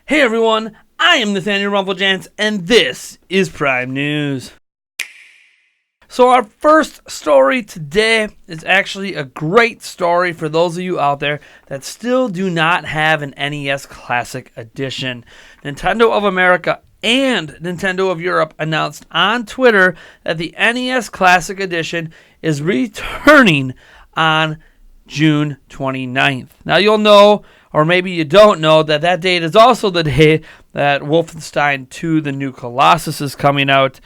Hey everyone, I am Nathaniel Rumplejans, and this is Prime News. So our first story today is actually a great story for those of you out there that still do not have an NES Classic Edition. Nintendo of America and Nintendo of Europe announced on Twitter that the NES Classic Edition is returning on June 29th. Now you'll know, or maybe you don't know, that date is also the day that Wolfenstein II, the new Colossus, is coming out.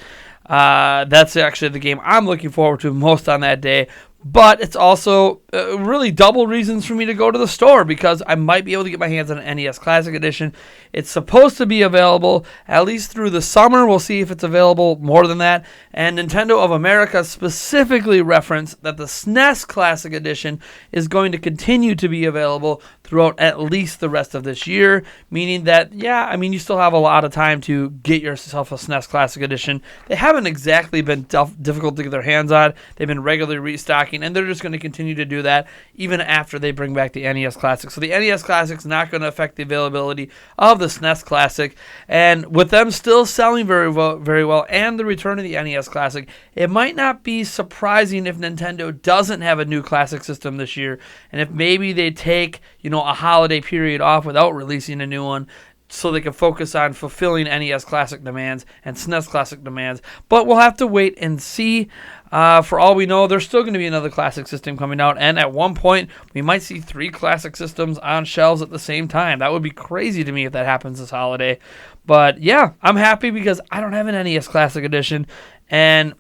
That's actually the game I'm looking forward to most on that day. But it's also really double reasons for me to go to the store because I might be able to get my hands on an NES Classic Edition. It's supposed to be available at least through the summer. We'll see if it's available more than that. And Nintendo of America specifically referenced that the SNES Classic Edition is going to continue to be available throughout at least the rest of this year, meaning that, you still have a lot of time to get yourself a SNES Classic Edition. They haven't exactly been difficult to get their hands on. They've been regularly restocking, and they're just going to continue to do that even after they bring back the NES Classic. So the NES Classic is not going to affect the availability of the SNES Classic, and with them still selling very well, and the return of the NES Classic, it might not be surprising if Nintendo doesn't have a new Classic system this year, and if maybe they take a holiday period off without releasing a new one, so they can focus on fulfilling NES Classic demands and SNES Classic demands. But we'll have to wait and see. For all we know, there's still going to be another Classic system coming out, and at one point, we might see 3 Classic systems on shelves at the same time. That would be crazy to me if that happens this holiday. But yeah, I'm happy because I don't have an NES Classic Edition, and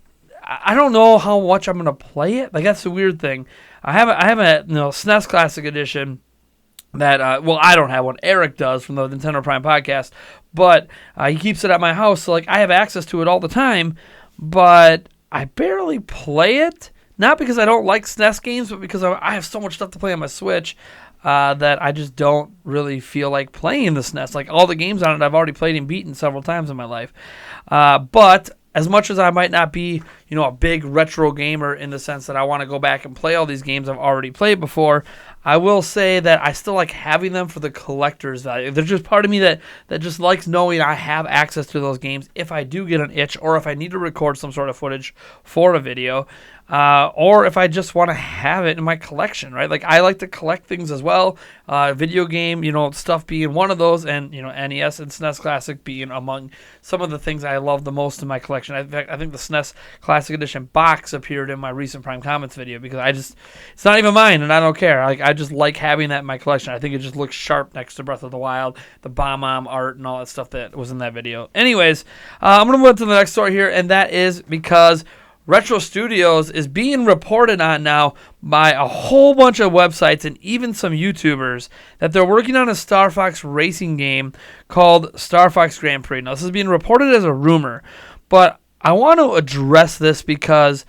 I don't know how much I'm going to play it. Like, that's the weird thing. I have a SNES Classic Edition that, I don't have one. Eric does from the Nintendo Prime podcast, but he keeps it at my house, so I have access to it all the time, but I barely play it, not because I don't like SNES games, but because I have so much stuff to play on my Switch that I just don't really feel like playing the SNES. Like, all the games on it I've already played and beaten several times in my life, but as much as I might not be, a big retro gamer in the sense that I want to go back and play all these games I've already played before, I will say that I still like having them for the collector's value. There's just part of me that just likes knowing I have access to those games if I do get an itch or if I need to record some sort of footage for a video. Or if I just want to have it in my collection, right? Like, I like to collect things as well. Video game, stuff being one of those, and, NES and SNES Classic being among some of the things I love the most in my collection. In fact, I think the SNES Classic Edition box appeared in my recent Prime Comments video because it's not even mine, and I don't care. I just like having that in my collection. I think it just looks sharp next to Breath of the Wild, the Bomb art, and all that stuff that was in that video. Anyways, I'm going to move on to the next story here, and that is because Retro Studios is being reported on now by a whole bunch of websites and even some YouTubers that they're working on a Star Fox racing game called Star Fox Grand Prix. Now, this is being reported as a rumor, but I want to address this because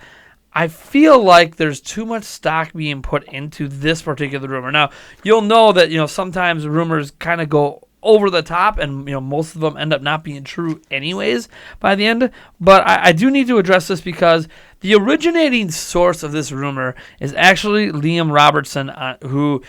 I feel like there's too much stock being put into this particular rumor. Now, you'll know that, sometimes rumors kind of go over the top, and most of them end up not being true anyways by the end. But I do need to address this because the originating source of this rumor is actually Liam Robertson, who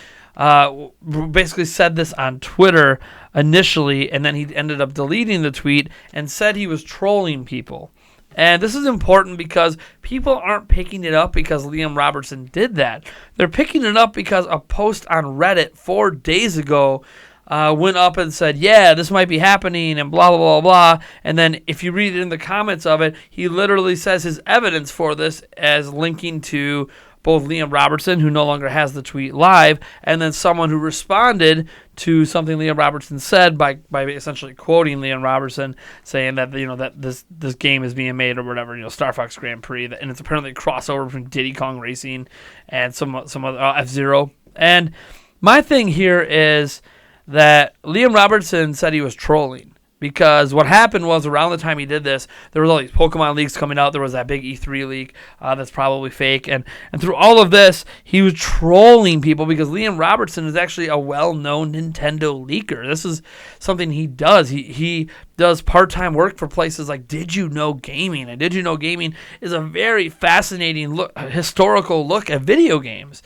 basically said this on Twitter initially, and then he ended up deleting the tweet and said he was trolling people. And this is important because people aren't picking it up because Liam Robertson did that. They're picking it up because a post on Reddit 4 days ago went up and said, yeah, this might be happening, and blah, blah, blah, blah. And then if you read it in the comments of it, he literally says his evidence for this as linking to both Liam Robertson, who no longer has the tweet live, and then someone who responded to something Liam Robertson said by essentially quoting Liam Robertson, saying that that this game is being made or whatever, Star Fox Grand Prix, and it's apparently a crossover between Diddy Kong Racing and some other F-Zero. And my thing here is that Liam Robertson said he was trolling. Because what happened was around the time he did this, there was all these Pokemon leaks coming out. There was that big E3 leak that's probably fake. And through all of this, he was trolling people because Liam Robertson is actually a well-known Nintendo leaker. This is something he does. He does part-time work for places like Did You Know Gaming. And Did You Know Gaming is a very fascinating historical look at video games,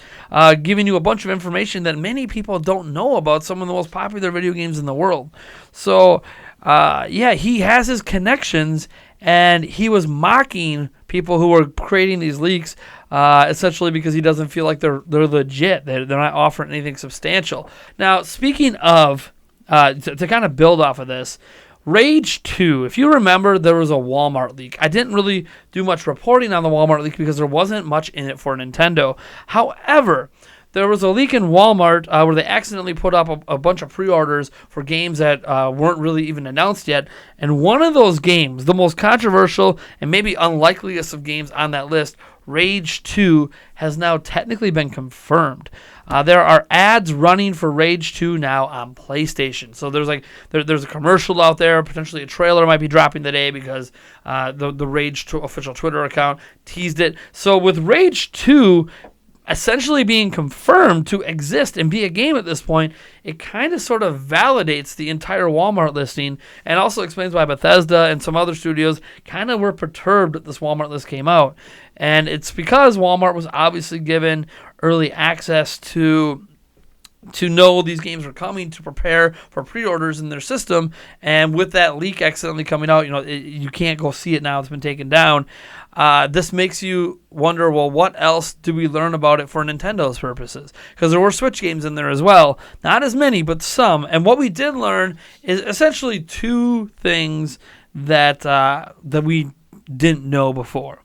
giving you a bunch of information that many people don't know about some of the most popular video games in the world. So... he has his connections, and he was mocking people who were creating these leaks, essentially because he doesn't feel like they're legit. They're not offering anything substantial. Now, speaking of, to kind of build off of this, Rage 2, if you remember, there was a Walmart leak. I didn't really do much reporting on the Walmart leak because there wasn't much in it for Nintendo. However, there was a leak in Walmart where they accidentally put up a bunch of pre-orders for games that weren't really even announced yet. And one of those games, the most controversial and maybe unlikeliest of games on that list, Rage 2, has now technically been confirmed. There are ads running for Rage 2 now on PlayStation. So there's there's a commercial out there. Potentially a trailer might be dropping today because the Rage 2 official Twitter account teased it. So with Rage 2... essentially being confirmed to exist and be a game at this point, it kind of sort of validates the entire Walmart listing and also explains why Bethesda and some other studios kind of were perturbed that this Walmart list came out. And it's because Walmart was obviously given early access to know these games were coming, to prepare for pre-orders in their system. And with that leak accidentally coming out, you can't go see it now. It's been taken down. This makes you wonder, well, what else do we learn about it for Nintendo's purposes? Because there were Switch games in there as well. Not as many, but some. And what we did learn is essentially two things that we didn't know before.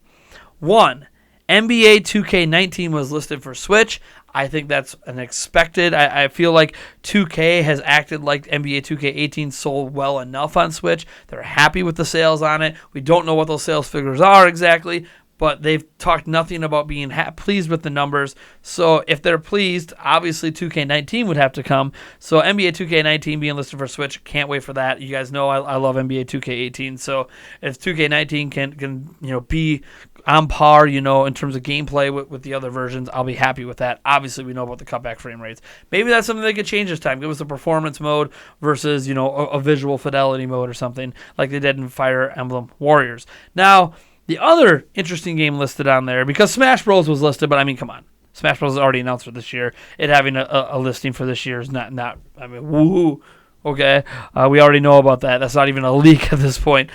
One, NBA 2K19 was listed for Switch. I think that's unexpected. I feel like 2K has acted like NBA 2K18 sold well enough on Switch. They're happy with the sales on it. We don't know what those sales figures are exactly, but they've talked nothing about being pleased with the numbers. So if they're pleased, obviously 2K19 would have to come. So NBA 2K19 being listed for Switch, can't wait for that. You guys know I love NBA 2K18. So if 2K19 can be on par, in terms of gameplay with the other versions, I'll be happy with that. Obviously, we know about the cutback frame rates. Maybe that's something they could change this time. Give us a performance mode versus, a visual fidelity mode or something like they did in Fire Emblem Warriors. Now, the other interesting game listed on there, because Smash Bros. Was listed, but I mean, come on. Smash Bros. Is already announced for this year. It having a listing for this year is not woohoo. Okay? We already know about that. That's not even a leak at this point.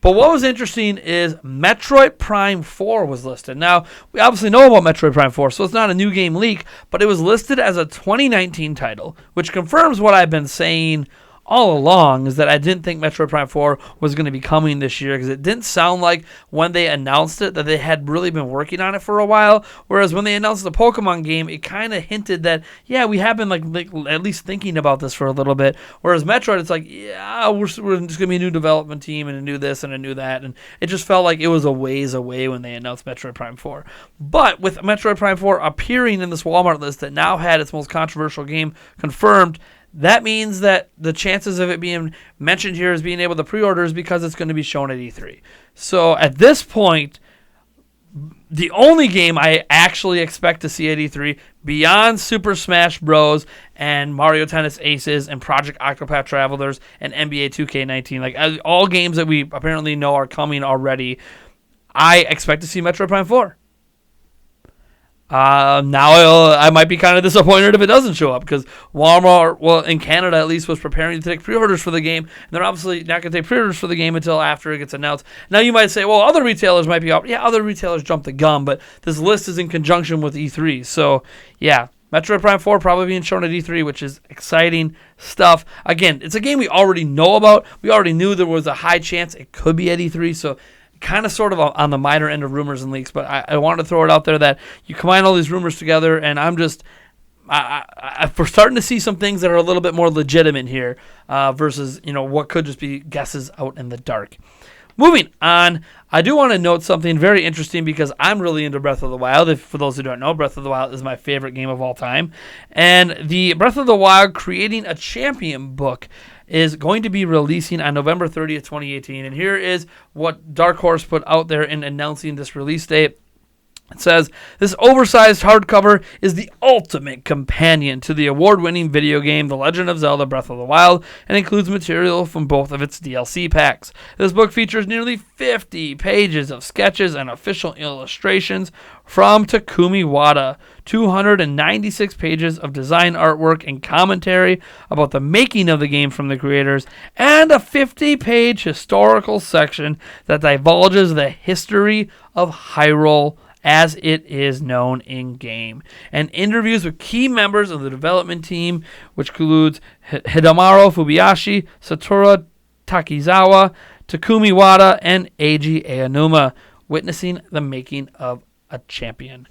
But what was interesting is Metroid Prime 4 was listed. Now, we obviously know about Metroid Prime 4, so it's not a new game leak, but it was listed as a 2019 title, which confirms what I've been saying all along, is that I didn't think Metroid Prime 4 was going to be coming this year, because it didn't sound like when they announced it that they had really been working on it for a while, whereas when they announced the Pokemon game, it kind of hinted that, yeah, we have been like at least thinking about this for a little bit, whereas Metroid, it's like, yeah, we're just going to be a new development team and a new this and a new that, and it just felt like it was a ways away when they announced Metroid Prime 4. But with Metroid Prime 4 appearing in this Walmart list that now had its most controversial game confirmed, that means that the chances of it being mentioned here as being able to pre-order is because it's going to be shown at E3. So at this point, the only game I actually expect to see at E3 beyond Super Smash Bros. And Mario Tennis Aces and Project Octopath Travelers and NBA 2K19, like all games that we apparently know are coming already, I expect to see Metroid Prime 4. Now I might be kind of disappointed if it doesn't show up, because Walmart, well, in Canada at least, was preparing to take pre-orders for the game, and they're obviously not going to take pre-orders for the game until after it gets announced. Now you might say, well, other retailers might be out. Yeah, other retailers jumped the gun, but this list is in conjunction with E3. So, yeah, Metroid Prime 4 probably being shown at E3, which is exciting stuff. Again, it's a game we already know about. We already knew there was a high chance it could be at E3, so kind of sort of on the minor end of rumors and leaks, but I wanted to throw it out there that you combine all these rumors together, and we're starting to see some things that are a little bit more legitimate here versus what could just be guesses out in the dark. Moving on, I do want to note something very interesting because I'm really into Breath of the Wild. For those who don't know, Breath of the Wild is my favorite game of all time. And the Breath of the Wild Creating a Champion book is going to be releasing on November 30th, 2018. And here is what Dark Horse put out there in announcing this release date. It says, this oversized hardcover is the ultimate companion to the award-winning video game The Legend of Zelda Breath of the Wild and includes material from both of its DLC packs. This book features nearly 50 pages of sketches and official illustrations from Takumi Wada, 296 pages of design artwork and commentary about the making of the game from the creators, and a 50-page historical section that divulges the history of Hyrule as it is known in-game, and interviews with key members of the development team, which includes Hidemaru Fubayashi, Satoru Takizawa, Takumi Wada, and Eiji Aonuma, witnessing the making of a champion.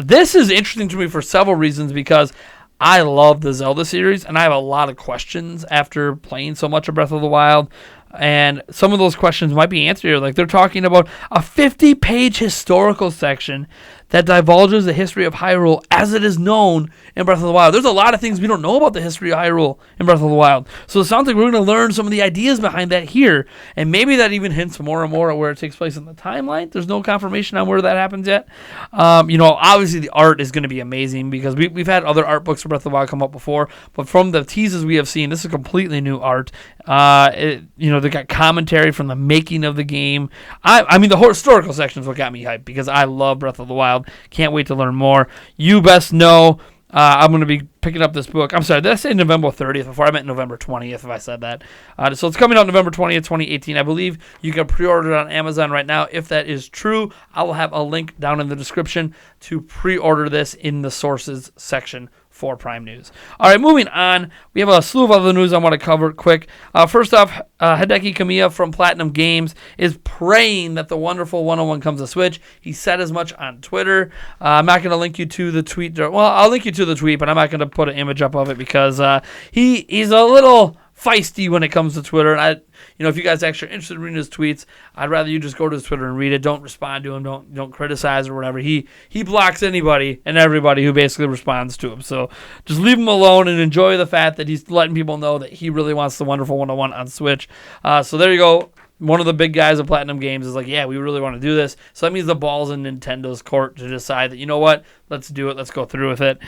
This is interesting to me for several reasons because I love the Zelda series, and I have a lot of questions after playing so much of Breath of the Wild. And some of those questions might be answered here. Like they're talking about a 50-page historical section that divulges the history of Hyrule as it is known in Breath of the Wild. There's a lot of things we don't know about the history of Hyrule in Breath of the Wild. So it sounds like we're going to learn some of the ideas behind that here. And maybe that even hints more and more at where it takes place in the timeline. There's no confirmation on where that happens yet. Obviously the art is going to be amazing because we've had other art books for Breath of the Wild come up before. But from the teases we have seen, this is completely new art. They got commentary from the making of the game. I mean, the historical section is what got me hyped because I love Breath of the Wild. Can't wait to learn more. You best know I'm going to be picking up this book. I'm sorry, did I say November 30th before? I meant November 20th if I said that. So it's coming out November 20th, 2018. I believe you can pre-order it on Amazon right now. If that is true, I will have a link down in the description to pre-order this in the sources section for Prime News. All right, moving on. We have a slew of other news I want to cover quick. First off, Hideki Kamiya from Platinum Games is praying that the wonderful 101 comes to Switch. He said as much on Twitter. I'm not going to link you to the tweet. Well, I'll link you to the tweet, but I'm not going to put an image up of it because he's a little feisty when it comes to Twitter. And if you guys actually are interested in reading his tweets, I'd rather you just go to his Twitter and read it. Don't respond to him. Don't criticize or whatever. He blocks anybody and everybody who basically responds to him. So just leave him alone and enjoy the fact that he's letting people know that he really wants the wonderful 101 on Switch. So there you go. One of the big guys at Platinum Games is like, yeah, we really want to do this. So that means the ball's in Nintendo's court to decide that, you know what, let's do it. Let's go through with it.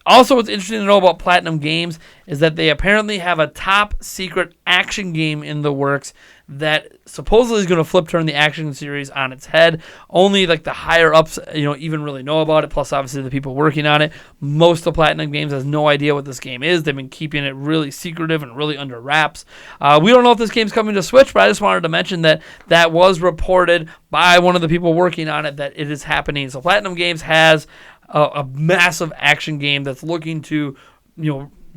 Also, what's interesting to know about Platinum Games is that they apparently have a top secret action game in the works that supposedly is going to turn the action series on its head. Only like the higher ups, even really know about it. Plus, obviously, the people working on it. Most of Platinum Games has no idea what this game is. They've been keeping it really secretive and really under wraps. We don't know if this game's coming to Switch, but I just wanted to mention that was reported by one of the people working on it that it is happening. So Platinum Games has a massive action game that's looking to,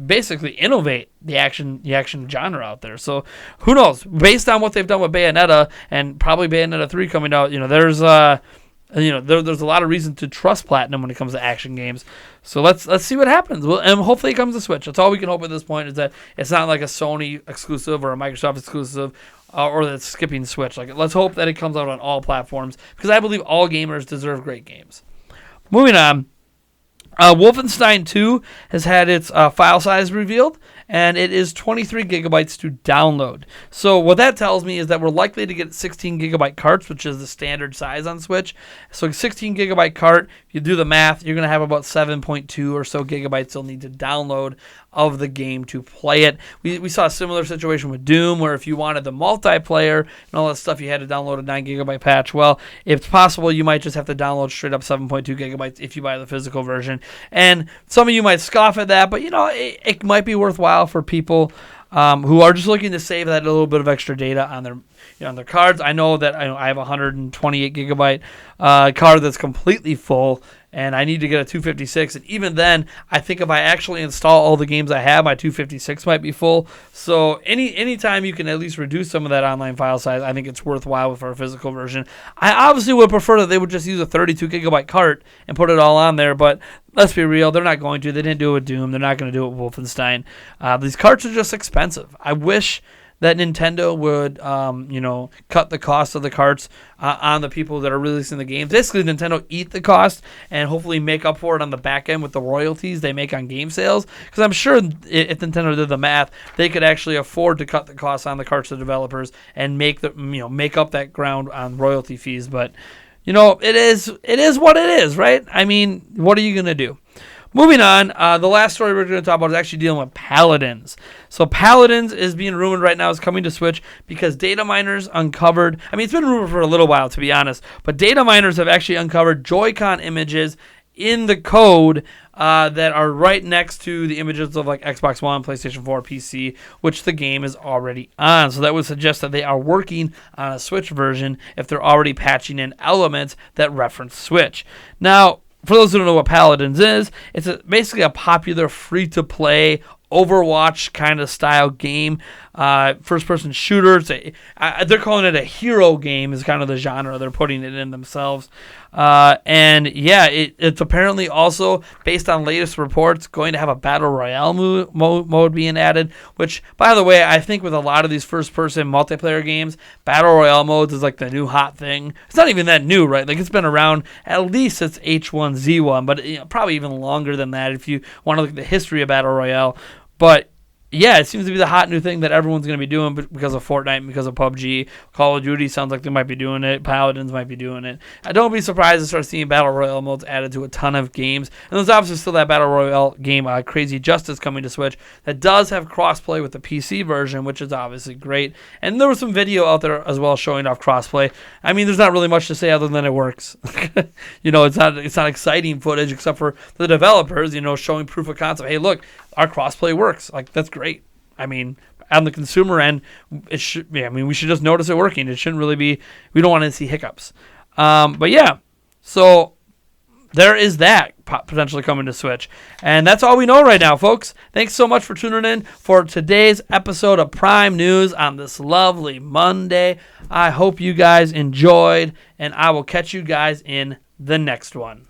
basically innovate the action genre out there. So who knows? Based on what they've done with Bayonetta and probably Bayonetta 3 coming out, there's a lot of reason to trust Platinum when it comes to action games. So let's see what happens. Well, and hopefully it comes to Switch. That's all we can hope at this point is that it's not like a Sony exclusive or a Microsoft exclusive. Or that's skipping Switch. Like, let's hope that it comes out on all platforms because I believe all gamers deserve great games. Moving on, Wolfenstein II has had its file size revealed, and it is 23 gigabytes to download. So what that tells me is that we're likely to get 16 gigabyte carts, which is the standard size on Switch. So 16 gigabyte cart, if you do the math, you're going to have about 7.2 or so gigabytes you'll need to download of the game to play it. We saw a similar situation with Doom, where if you wanted the multiplayer and all that stuff, you had to download a 9 gigabyte patch. Well, if it's possible, you might just have to download straight up 7.2 gigabytes if you buy the physical version. And some of you might scoff at that, but it might be worthwhile for people who are just looking to save that little bit of extra data on their cards. I know that I have a 128 gigabyte card that's completely full, and I need to get a 256. And even then, I think if I actually install all the games I have, my 256 might be full. So anytime you can at least reduce some of that online file size, I think it's worthwhile for a physical version. I obviously would prefer that they would just use a 32 gigabyte cart and put it all on there, but let's be real, they're not going to. They didn't do it with Doom. They're not going to do it with Wolfenstein. These carts are just expensive. I wish that Nintendo would, cut the cost of the carts on the people that are releasing the games. Basically, Nintendo eat the cost and hopefully make up for it on the back end with the royalties they make on game sales. Because I'm sure if Nintendo did the math, they could actually afford to cut the costs on the carts to developers and make up that ground on royalty fees. But it is what it is, right? I mean, what are you gonna do? Moving on, the last story we're going to talk about is actually dealing with Paladins. So Paladins is being rumored right now is coming to Switch because data miners uncovered, it's been rumored for a little while, to be honest, but data miners have actually uncovered Joy-Con images in the code that are right next to the images of like Xbox One, PlayStation 4, PC, which the game is already on. So that would suggest that they are working on a Switch version if they're already patching in elements that reference Switch. Now, for those who don't know what Paladins is, it's basically a popular free-to-play Overwatch kind of style game, first-person shooter. They're calling it a hero game is kind of the genre they're putting it in themselves. It's apparently also, based on latest reports, going to have a Battle Royale mode being added, which, by the way, I think with a lot of these first-person multiplayer games, Battle Royale modes is like the new hot thing. It's not even that new, right? Like, it's been around at least since H1Z1, but probably even longer than that if you want to look at the history of Battle Royale. But yeah, it seems to be the hot new thing that everyone's going to be doing because of Fortnite, because of PUBG. Call of Duty sounds like they might be doing it. Paladins might be doing it. I don't be surprised to start seeing Battle Royale modes added to a ton of games. And there's obviously still that Battle Royale game, Crazy Justice, coming to Switch that does have crossplay with the PC version, which is obviously great. And there was some video out there as well showing off crossplay. There's not really much to say other than it works. It's not exciting footage except for the developers, showing proof of concept. Hey, look, our crossplay works. Like, that's great. On the consumer end, we should just notice it working. It shouldn't really be, we don't want to see hiccups. So there is that potentially coming to Switch. And that's all we know right now, folks. Thanks so much for tuning in for today's episode of Prime News on this lovely Monday. I hope you guys enjoyed, and I will catch you guys in the next one.